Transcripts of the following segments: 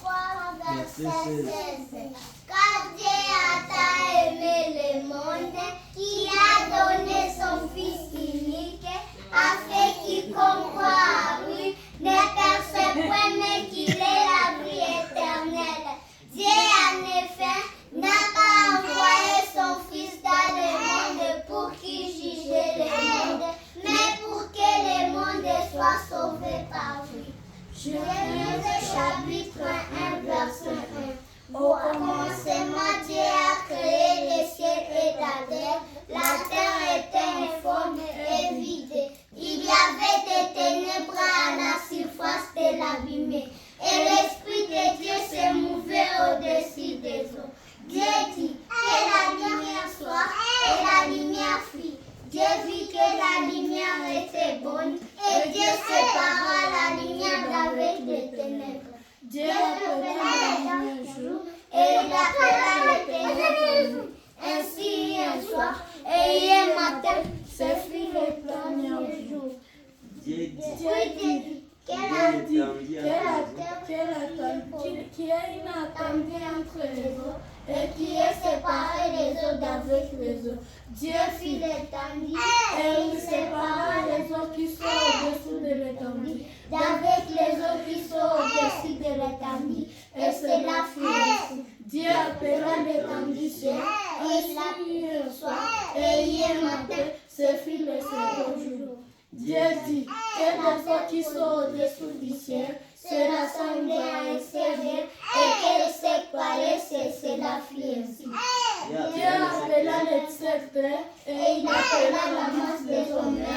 3, verset 16. Car Dieu a aimé le monde, qui a donné son Fils unique, afin quiconque croit à lui ne perce point, mais qu'il ait la vie éternelle. Dieu, en effet, n'a pas envoyé son Fils dans le monde pour qu'il juge le monde, mais pour que le monde soit sauvé par lui. Genèse chapitre 1, verset 1. Au commencement, Dieu a créé les cieux et la terre. La terre était informe et vide. Il y avait des ténèbres à la surface de l'abîme. Et l'Esprit de Dieu se mouvait au-dessus des eaux. Dieu dit que la lumière soit, et la lumière fit. Dieu vit que la lumière était bonne, et Dieu sépara la lumière d'avec les ténèbres. Dieu appela la lumière jour, et il appela les ténèbres nuit. Ainsi un soir, et un matin, se fit le premier jour. Dieu dit Qui est inattendu entre les eaux et qui est séparé les eaux d'avec les eaux. Dieu fit l'étendue et il sépara les eaux qui sont au-dessous de l'étendue d'avec les eaux qui sont au-dessus de l'étendue. Et cela fut ainsi. Dieu appela l'étendue ciel, et il apprit un soir, et hier matin, ce fut le second jour. Dieu dit que les eaux qui sont au-dessous du ciel se rassemblent à l'extérieur et qu'elles séparent, cela fit ainsi. Dieu appela les secteurs et il appela la masse des ombres.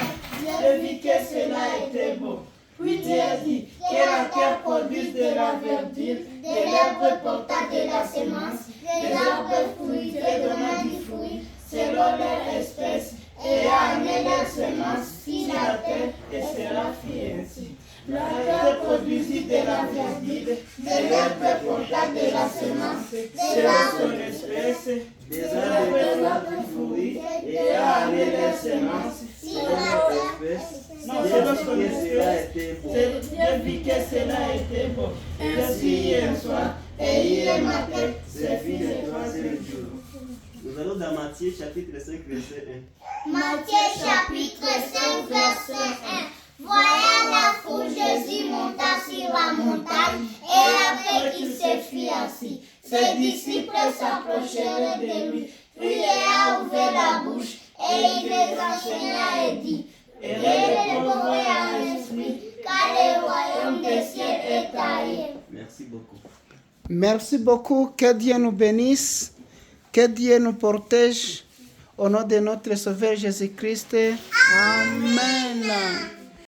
Dieu vit que cela était beau. Puis Dieu dit que la terre produise de la verdure, de l'herbe portant de la semence, des arbres fruitiers donnant du fruit, selon leur espèce, et a amené leur semence sur la terre, et cela fit ainsi. La terre produisit de la verdure, de l'herbe portant de la semence, selon son espèce, des arbres donnant du fruit, et a amené leur semence sur leur espèce. Non, selon son espèce, Dieu vit que cela était bon. Ainsi hier soir, et hier matin, c'est fini le troisième jour. Nous allons dans Matthieu chapitre 5, verset 1. Matthieu chapitre 5, verset 1. Voyant la foule, Jésus monta sur la montagne, et après qu'il se fut assis, ses disciples s'approchèrent de lui. Puis il a ouvert la bouche, et il les enseigna et dit, et les pauvres en esprit, car le royaume des cieux est à eux. Merci beaucoup. Merci beaucoup. Que Dieu nous bénisse. Que Dieu nous protège. Au nom de notre Sauveur Jésus-Christ. Amen.